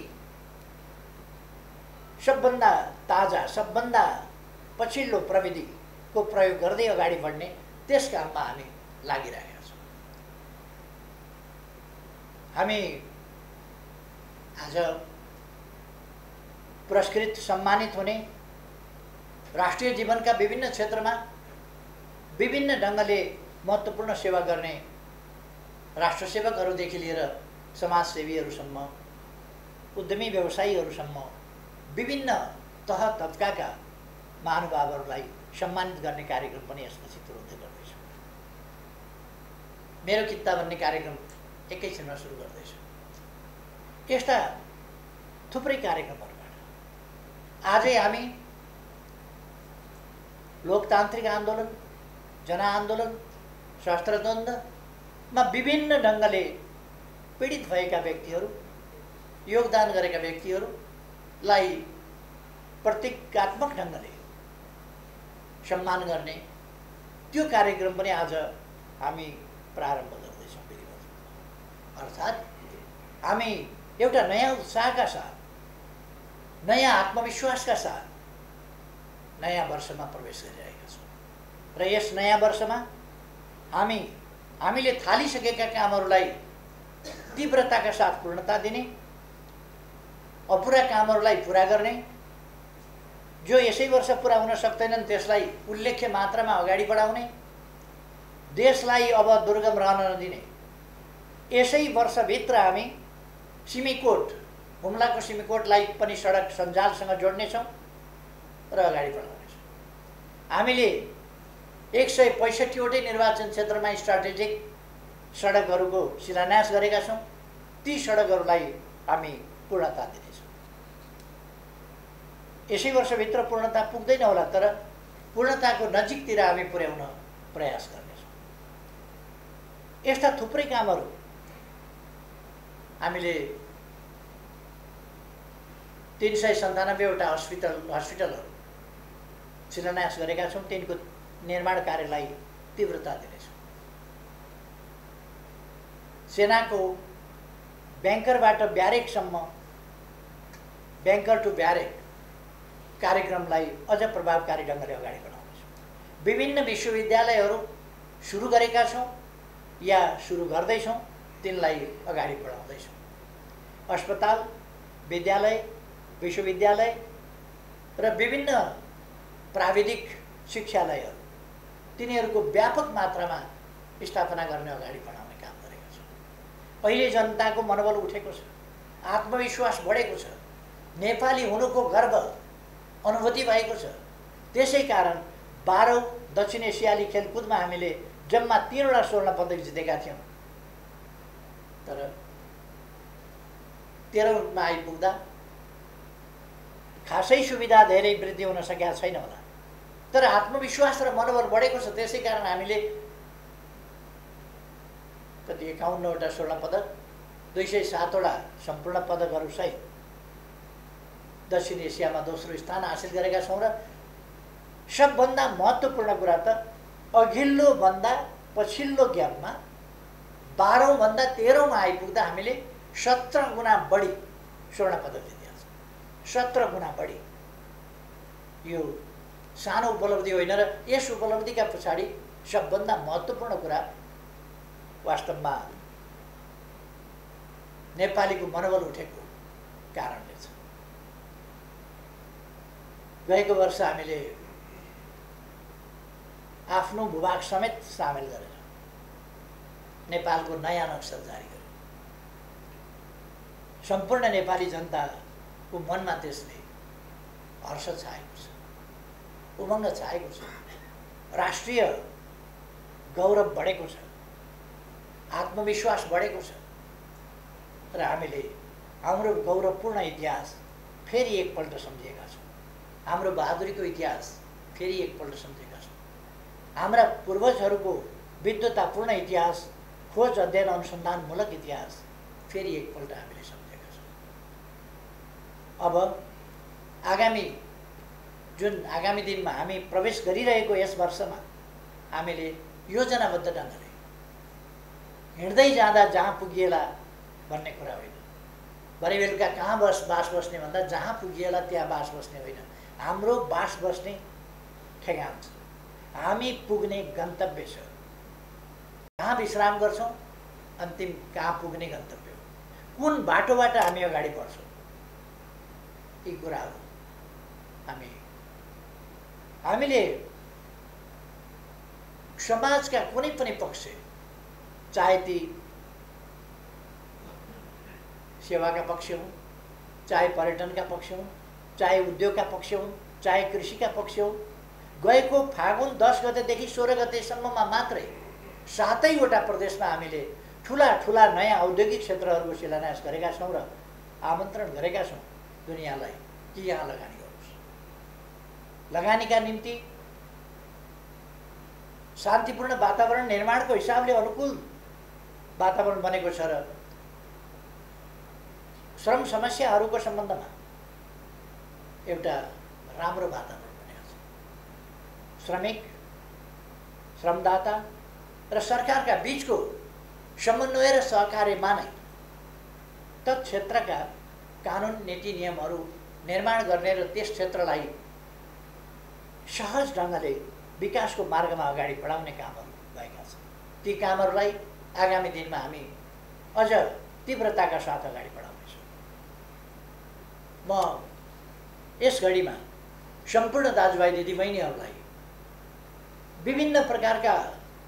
सबभन्दा ताजा, सबभन्दा पछिल्लो प्रविधिको प्रयोग गर्दै अगाडि बढ्ने त्यस काममा हामी लागिरहेका छौँ। हामी आज पुरस्कृत, सम्मानित हुने, राष्ट्रिय जीवनका विभिन्न क्षेत्रमा विभिन्न ढङ्गले महत्त्वपूर्ण सेवा गर्ने राष्ट्रसेवकहरूदेखि लिएर समाजसेवीहरूसम्म, उद्यमी व्यवसायीहरूसम्म विभिन्न तह तबकाका महानुभावहरूलाई सम्मानित गर्ने कार्यक्रम पनि यसपछि तुरुन्तै गर्दैछौँ। मेरो कित्ता भन्ने कार्यक्रम एकैछिनमा सुरु गर्दैछौँ। यस्ता थुप्रै कार्यक्रमहरूबाट आजै हामी लोकतान्त्रिक आन्दोलन, जनआन्दोलन, सशस्त्र द्वन्द्वमा विभिन्न ढङ्गले पीडित भएका व्यक्तिहरू योगदान गरेका व्यक्तिहरूलाई प्रतीकात्मक ढङ्गले सम्मान गर्ने त्यो कार्यक्रम पनि आज हामी प्रारम्भ गर्दैछौँ विधिवत। अर्थात् हामी एउटा नयाँ उत्साहका साथ, नयाँ आत्मविश्वासका साथ नयाँ वर्षमा प्रवेश गरिरहेका छौँ र यस नयाँ वर्षमा हामीले थालिसकेका कामहरूलाई तीव्रताका साथ पूर्णता दिने, अपुरा कामहरूलाई पुरा गर्ने, जो यसै वर्ष पुरा हुन सक्दैनन् त्यसलाई उल्लेख्य मात्रामा अगाडि बढाउने, देशलाई अब दुर्गम रहन नदिने। यसै वर्षभित्र हामी सिमीकोट, हुम्लाको सिमीकोटलाई पनि सडक सञ्जालसँग जोड्नेछौँ र अगाडि बढाउनेछौँ। हामीले 165वटै निर्वाचन क्षेत्रमा स्ट्राटेजिक सडकहरूको शिलान्यास गरेका छौँ। ती सडकहरूलाई हामी पूर्णता दिनेछौँ। यसै वर्षभित्र पूर्णता पुग्दैन होला, तर पूर्णताको नजिकतिर हामी पुर्याउन प्रयास गर्नेछौँ। यस्ता थुप्रै कामहरू हामीले 397वटा हस्पिटलहरू शिलान्यास गरेका छौँ। तिनको निर्माण कार्यलाई तीव्रता दिनेछौँ। सेनाको ब्याङ्करबाट ब्यारेकसम्म, ब्याङ्कर टु ब्यारेक कार्यक्रमलाई अझ प्रभावकारी ढङ्गले अगाडि बढाउनेछौँ। विभिन्न विश्वविद्यालयहरू सुरु गरेका छौँ या सुरु गर्दैछौँ, तिनलाई अगाडि बढाउँदैछौँ। अस्पताल, विद्यालय, विश्वविद्यालय र विभिन्न प्राविधिक शिक्षालयहरू, तिनीहरूको व्यापक मात्रामा स्थापना गर्ने अगाडि बढाउने काम गरेका छौँ। अहिले जनताको मनोबल उठेको छ, आत्मविश्वास बढेको छ, नेपाली हुनुको गर्व अनुभूति भएको छ। त्यसै कारण 12औं दक्षिण एसियाली खेलकुदमा हामीले जम्मा 3वटा स्वर्ण पदक जितेका थियौँ, तर 13औंमा आइपुग्दा खासै सुविधा धेरै वृद्धि हुन सकेका छैन होला, तर आत्मविश्वास र मनोबल बढेको छ। त्यसै कारण हामीले कति 51वटा स्वर्ण पदक, 207वटा सम्पूर्ण पदकहरू सहित दक्षिण एसियामा दोस्रो स्थान हासिल गरेका छौँ। र सबभन्दा महत्त्वपूर्ण कुरा त अघिल्लो भन्दा पछिल्लो ग्यापमा 12औं भन्दा 13औंमा आइपुग्दा हामीले 17 गुणा बढी स्वर्ण पदक जितेका छौँ। 17 गुणा बढी। यो सानो उपलब्धि होइन र यस उपलब्धिका पछाडि सबभन्दा महत्त्वपूर्ण कुरा वास्तवमा नेपालीको मनोबल उठेको कारणले छ। गएको वर्ष हामीले आफ्नो भूभाग समेत सामेल गरेर नेपालको नयाँ नक्सा जारी गर्यो। सम्पूर्ण नेपाली जनताको मनमा त्यसले हर्ष छाएको छ, उमङ्ग छाएको छ, राष्ट्रिय गौरव बढेको छ, आत्मविश्वास बढेको छ र हामीले हाम्रो गौरवपूर्ण इतिहास फेरि एकपल्ट सम्झिएका छौँ। हाम्रो बहादुरीको इतिहास फेरि एकपल्ट सम्झेका छौँ। हाम्रा पूर्वजहरूको विद्वतापूर्ण इतिहास, खोज अध्ययन अनुसन्धानमूलक इतिहास फेरि एकपल्ट हामीले सम्झेका छौँ। अब आगामी दिनमा हामी प्रवेश गरिरहेको यस वर्षमा हामीले योजनाबद्ध ढङ्गले हिँड्दै जाँदा जहाँ पुगिएला भन्ने कुरा होइन, भरे बेलुका कहाँ बास बस्ने भन्दा जहाँ पुगिएला त्यहाँ बास बस्ने होइन। हाम्रो बास बस्ने ठेगान छ, हामी पुग्ने गन्तव्य छ। कहाँ विश्राम गर्छौँ, अन्तिम कहाँ पुग्ने गन्तव्य हो, कुन बाटोबाट हामी अगाडि बढ्छौँ, यी कुराहरू हामीले समाजका कुनै पनि पक्ष, चाहे ती सेवाका पक्ष हुन्, चाहे पर्यटनका पक्ष हुन्, चाहे उद्योगका पक्ष हुन्, चाहे कृषिका पक्ष हुन्, गएको फागुन 10 गतेदेखि 16 गतेसम्ममा मात्रै 7वटा प्रदेशमा हामीले ठुला ठुला नयाँ औद्योगिक क्षेत्रहरूको शिलान्यास गरेका छौँ र आमन्त्रण गरेका छौँ दुनियाँलाई कि यहाँ लगानी गर्नुहोस्। लगानीका निम्ति शान्तिपूर्ण वातावरण निर्माणको हिसाबले अनुकूल वातावरण बनेको छ र श्रम समस्याहरूको सम्बन्धमा एउटा राम्रो वातावरण बनेको छ। श्रमिक, श्रमदाता र सरकारका बीचको समन्वय र सहकार्यमा नै तत् क्षेत्रका कानुन, नीति, नियमहरू निर्माण गर्ने र त्यस क्षेत्रलाई सहज ढङ्गले विकासको मार्गमा अगाडि बढाउने कामहरू भएका छन्। ती कामहरूलाई आगामी दिनमा हामी अझ तीव्रताका साथ अगाडि बढाउनेछौँ। म यस घडीमा सम्पूर्ण दाजुभाइ दिदीबहिनीहरूलाई विभिन्न प्रकारका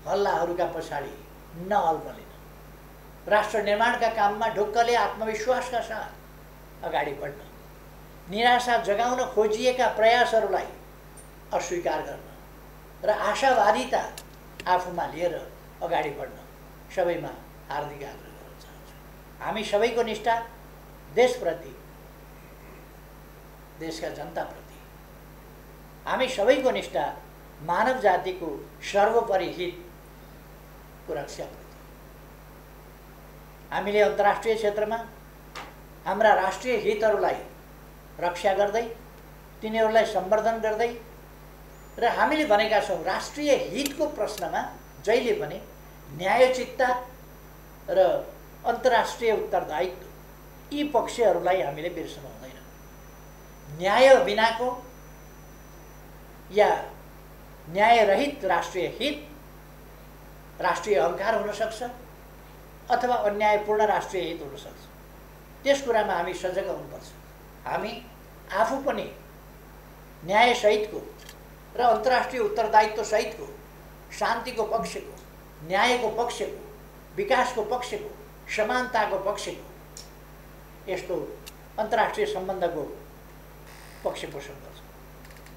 हल्लाहरूका पछाडि नअल्मलिन, राष्ट्र निर्माणका काममा ढुक्कले आत्मविश्वासका साथ अगाडि बढ्न, निराशा जगाउन खोजिएका प्रयासहरूलाई अस्वीकार गर्न र आशावादिता आफूमा लिएर अगाडि बढ्न सबैमा हार्दिक आग्रह गर्न चाहन्छु। हामी सबैको निष्ठा देशप्रति, देशका जनताप्रति, हामी सबैको निष्ठा मानव जातिको सर्वोपरि हितको रक्षाप्रति। हामीले अन्तर्राष्ट्रिय क्षेत्रमा हाम्रा राष्ट्रिय हितहरूलाई रक्षा गर्दै, तिनीहरूलाई सम्वर्धन गर्दै र हामीले भनेका छौँ राष्ट्रिय हितको प्रश्नमा जहिले पनि न्यायोचितता र अन्तर्राष्ट्रिय उत्तरदायित्व यी पक्षहरूलाई हामीले बिर्सनु हुँदैन। न्याय बिनाको या न्यायरहित राष्ट्रिय हित राष्ट्रिय अहङ्कार हुन सक्छ अथवा अन्यायपूर्ण राष्ट्रिय हित हुन सक्छ। त्यस कुरामा हामी सजग हुनुपर्छ। हामी आफू पनि न्यायसहितको र अन्तर्राष्ट्रिय उत्तरदायित्व सहितको, शान्तिको पक्षको, न्यायको पक्षको, विकासको पक्षको, समानताको पक्षको यस्तो अन्तर्राष्ट्रिय सम्बन्धको पक्ष पोषण गर्छ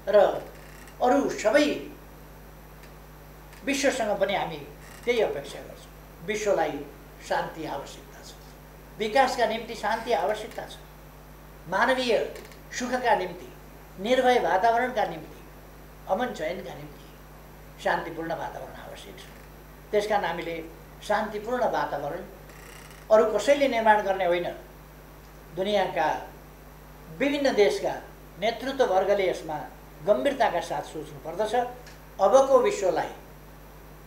र अरू सबै विश्वसँग पनि हामी त्यही अपेक्षा गर्छौँ। विश्वलाई शान्ति आवश्यकता छ, विकासका निम्ति शान्ति आवश्यकता छ, मानवीय सुखका निम्ति, निर्भय वातावरणका निम्ति, अमन चयनका निम्ति शान्तिपूर्ण वातावरण आवश्यक छ। त्यसकारण हामीले शान्तिपूर्ण वातावरण अरू कसैले निर्माण गर्ने होइन, दुनियाँका विभिन्न देशका नेतृत्ववर्गले यसमा गम्भीरताका साथ सोच्नु पर्दछ। अबको विश्वलाई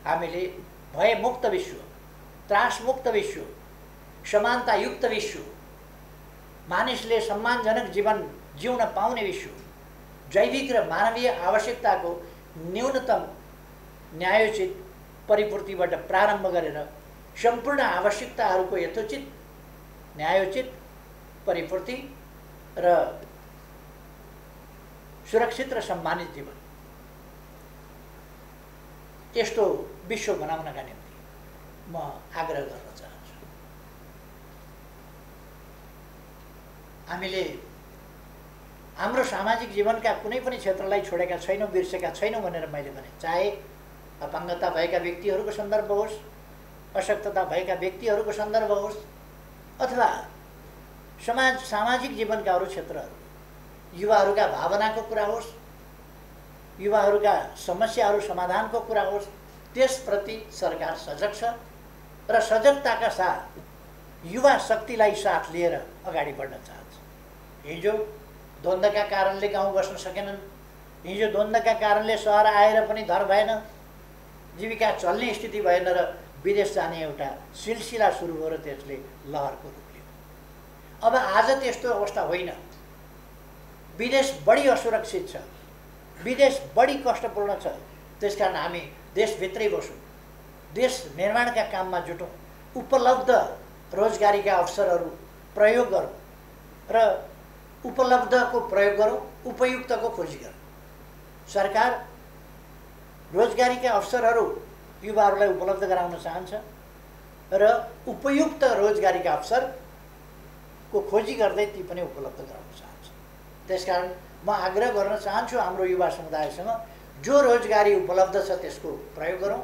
हामीले भयमुक्त विश्व, त्रासमुक्त विश्व, समानतायुक्त विश्व, मानिसले सम्मानजनक जीवन जिउन पाउने विश्व, जैविक र मानवीय आवश्यकताको न्यूनतम न्यायोचित परिपूर्तिबाट प्रारम्भ गरेर सम्पूर्ण आवश्यकताहरूको यथोचित न्यायोचित परिपूर्ति र सुरक्षित र सम्मानित जीवन, यस्तो विश्व बनाउनका निम्ति म आग्रह गर्न चाहन्छु। हामीले हाम्रो सामाजिक जीवनका कुनै पनि क्षेत्रलाई छोडेका छैनौँ, बिर्सेका छैनौँ भनेर मैले भने। चाहे अपाङ्गता भएका व्यक्तिहरूको सन्दर्भ होस्, अशक्तता भएका व्यक्तिहरूको सन्दर्भ होस्, अथवा सामाजिक जीवनका अरू क्षेत्रहरू, युवाहरूका भावनाको कुरा होस्, युवाहरूका समस्याहरू समाधानको कुरा होस्, त्यसप्रति सरकार सजग छ र सजगताका साथ युवा शक्तिलाई साथ लिएर अगाडि बढ्न चाहन्छ। हिजो द्वन्द्वका कारणले गाउँ बस्न सकेनन्, हिजो द्वन्द्वका कारणले सहर आएर पनि धर भएन, जीविका चल्ने स्थिति भएन र विदेश जाने एउटा सिलसिला सुरु भयो र त्यसले लहरको रूप लियो। अब आज त्यस्तो अवस्था होइन। विदेश बढी असुरक्षित छ, विदेश बढी कष्टपूर्ण छ। त्यसकारण हामी देशभित्रै बसौँ, देश निर्माणका काममा जुटौँ, उपलब्ध रोजगारीका अवसरहरू प्रयोग गरौँ र उपलब्धको प्रयोग गरौँ, उपयुक्तको खोजी गरौँ। सरकार रोजगारीका अवसरहरू युवाहरूलाई उपलब्ध गराउन चाहन्छ र उपयुक्त रोजगारीका अवसरको खोजी गर्दै ती पनि उपलब्ध गराउन चाहन्छ। त्यसकारण म आग्रह गर्न चाहन्छु हाम्रो युवा समुदायसँग, जो रोजगारी उपलब्ध छ त्यसको प्रयोग गरौँ।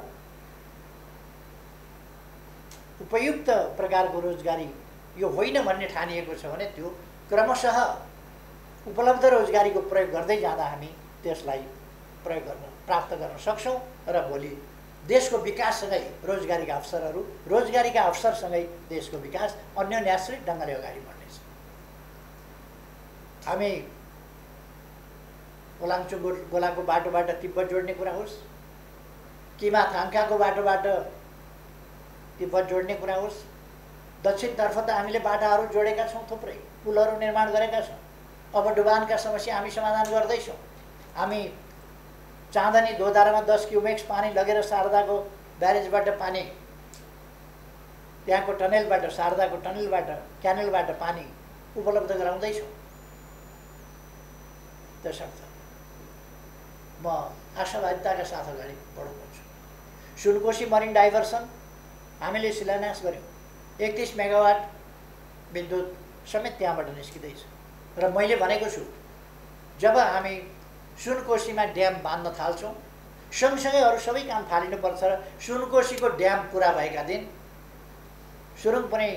उपयुक्त प्रकारको रोजगारी यो होइन भन्ने ठानिएको छ भने त्यो क्रमशः उपलब्ध रोजगारीको प्रयोग गर्दै जाँदा हामी त्यसलाई प्रयोग गर्न प्राप्त गर्न सक्छौँ र भोलि देशको विकाससँगै रोजगारीका अवसरहरू, रोजगारीका अवसरसँगै देशको विकास अन्योन्याश्रित ढङ्गले अगाडि बढ्नेछ। हामी ओलाङचुङ गोलाको बाटोबाट तिब्बत जोड्ने कुरा होस्, किमा थाङ्काको बाटोबाट तिब्बत जोड्ने कुरा होस्, दक्षिणतर्फ त हामीले बाटाहरू जोडेका छौँ, थुप्रै पुलहरू निर्माण गरेका छौँ। अब डुबानका समस्या हामी समाधान गर्दैछौँ। हामी चाँदनी दोधारामा 10 क्युमेक्स पानी लगेर शारदाको ब्यारेजबाट पानी, त्यहाँको टनेलबाट, शारदाको टनेलबाट, क्यानेलबाट पानी उपलब्ध गराउँदैछौँ। त्यसर्थ म आशावादिताका साथ अगाडि बढाउँछु। सुनकोशी मरिन डाइभर्सन हामीले शिलान्यास गऱ्यौँ। 31 मेगावाट विद्युत समेत त्यहाँबाट निस्किँदैछ। र मैले भनेको छु, जब हामी सुनकोशीमा ड्याम बाँध्न थाल्छौँ, सँगसँगै अरू सबै काम थालिनुपर्छ र सुनकोशीको ड्याम पुरा भएका दिन सुरुङ पनि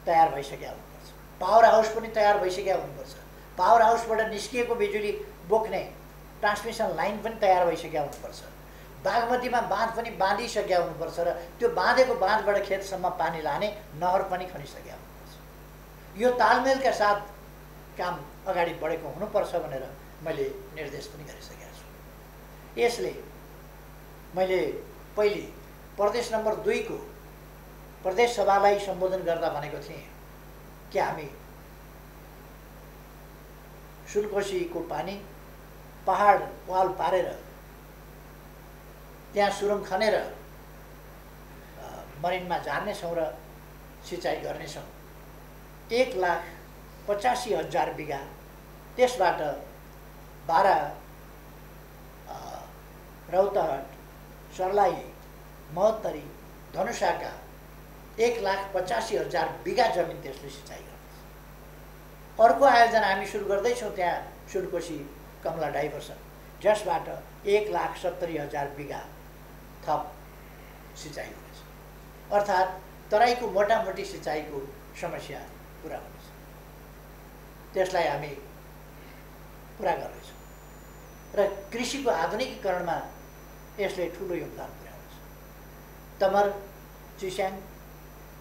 तयार भइसकेका हुनुपर्छ, पावर हाउस पनि तयार भइसकेका हुनुपर्छ, पावर हाउसबाट निस्किएको बिजुली बोक्ने ट्रान्समिसन लाइन पनि तयार भइसकेका हुनुपर्छ, बागमतीमा बाँध पनि बाँधिसकेका हुनुपर्छ र त्यो बाँधेको बाँधबाट खेतसम्म पानी लाने नहर पनि खनिसकेका हुनुपर्छ। यो तालमेलका साथ काम अगाडि बढेको हुनुपर्छ भनेर मैले निर्देश पनि गरिसकेको छु। यसले मैले पहिले प्रदेश नम्बर 2 को प्रदेश सभालाई सम्बोधन गर्दा भनेको थिएँ कि हामी सुनकोशीको पानी पहाड वाल पारेर त्यहाँ सुरुङ खनेर मरिनमा झार्नेछौँ र सिँचाइ गर्नेछौँ। 1,85,000 बिघा, त्यसबाट बारा, रौतहट, सर्लाही, महोत्तरी, धनुषाका 1,85,000 बिघा जमिन त्यसले सिँचाइ गर्छ। अर्को आयोजना हामी सुरु गर्दैछौँ त्यहाँ सुनकोशी कमला डाइभर्सन, जसबाट 1,70,000 बिघा थप सिँचाइ हुनेछ। अर्थात् तराईको मोटामोटी सिँचाइको समस्या पुरा हुनेछ। त्यसलाई हामी पुरा गर्दैछौँ र कृषिको आधुनिकीकरणमा यसले ठुलो योगदान पुर्याउँछ। तमर, चिस्याङ,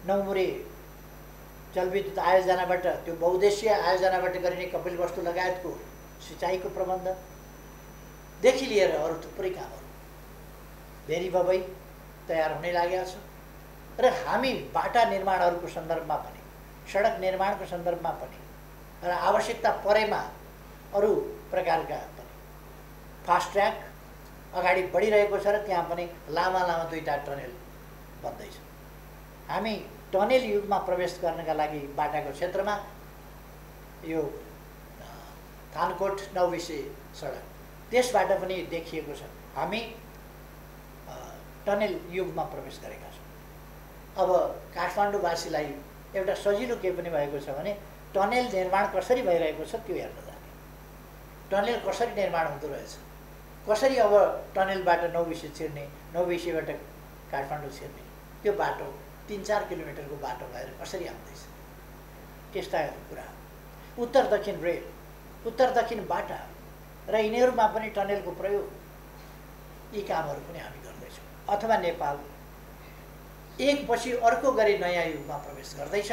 नौमुरे जलविद्युत आयोजनाबाट, त्यो बहुद्देश्य आयोजनाबाट गरिने कपिलवस्तु लगायतको सिँचाइको प्रबन्धदेखि लिएर अरू थुप्रै कामहरू भेरी बबई तयार हुने लागेका छ र हामी बाटा निर्माणहरूको सन्दर्भमा पनि, सडक निर्माणको सन्दर्भमा पनि र आवश्यकता परेमा अरू प्रकारका पनि फास्ट ट्र्याक अगाडि बढिरहेको छ र त्यहाँ पनि लामा 2टा टनेल बन्दैछ। हामी टनेल युगमा प्रवेश गर्नका लागि बाटाको क्षेत्रमा यो थानकोट नौबिसे सडक, त्यसबाट पनि देखिएको छ हामी टनेल युगमा प्रवेश गरेका छौँ। अब काठमाडौँवासीलाई एउटा सजिलो के पनि भएको छ भने टनेल निर्माण कसरी भइरहेको छ त्यो हेर्न जाने, टनेल कसरी निर्माण हुँदो रहेछ, कसरी अब टनेलबाट नौबिसे छिर्ने, नौबिसेबाट काठमाडौँ छिर्ने, त्यो बाटो 3-4 किलोमिटरको बाटो भएर कसरी आउँदैछ, त्यस्ता कुरा। उत्तर दक्षिण रेल, उत्तर दक्षिण बाटा र यिनीहरूमा पनि टनेलको प्रयोग, यी कामहरू पनि हामी गर्दैछौँ। अथवा नेपाल एकपछि अर्को गरी नयाँ युगमा प्रवेश गर्दैछ।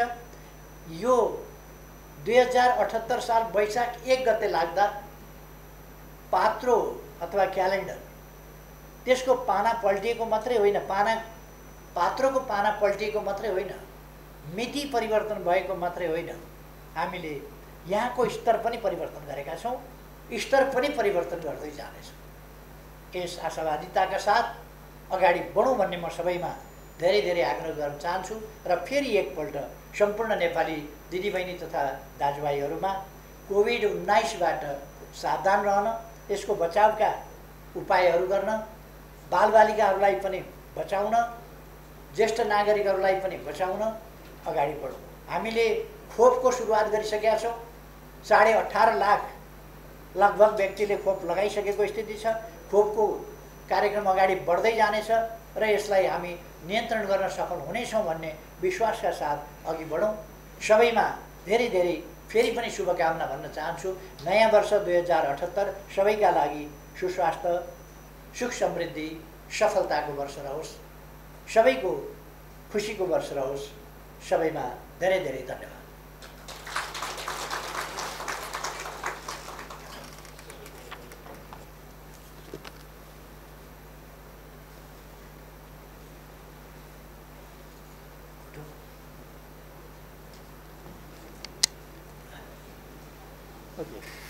यो 2078 साल वैशाख 1 गते लाग्दा पात्रो अथवा क्यालेन्डर, त्यसको पाना पल्टिएको मात्रै होइन, पात्रोको पाना पल्टिएको मात्रै होइन, मिति परिवर्तन भएको मात्रै होइन, हामीले यहाँको स्तर पनि परिवर्तन गरेका छौँ, स्तर पनि परिवर्तन गर्दै जानेछौँ। यस आशावादिताका साथ अगाडि बढौँ भन्ने म सबैमा धेरै धेरै आग्रह गर्न चाहन्छु र फेरि एकपल्ट सम्पूर्ण नेपाली दिदीबहिनी तथा दाजुभाइहरूमा कोभिड-19बाट सावधान रहन, यसको बचावका उपायहरू गर्न, बालबालिकाहरूलाई पनि बचाउन, ज्येष्ठ नागरिकहरूलाई पनि बचाउन अगाडि बढौँ। हामीले खोपको सुरुवात गरिसकेका छौँ। 18.5 लाख लगभग व्यक्तिले खोप लगाइसकेको स्थिति छ। खोपको कार्यक्रम अगाडि बढ्दै जानेछ र यसलाई हामी नियन्त्रण गर्न सफल हुनेछौँ भन्ने विश्वासका साथ अघि बढौँ। सबैमा धेरै धेरै फेरि पनि शुभकामना भन्न चाहन्छु। नयाँ वर्ष 2078 सबैका लागि सुस्वास्थ्य, सुख समृद्धि, सफलताको वर्ष रहोस्, सबैको खुसीको वर्ष रहोस्। सबैमा धेरै धेरै धन्यवाद। ओके।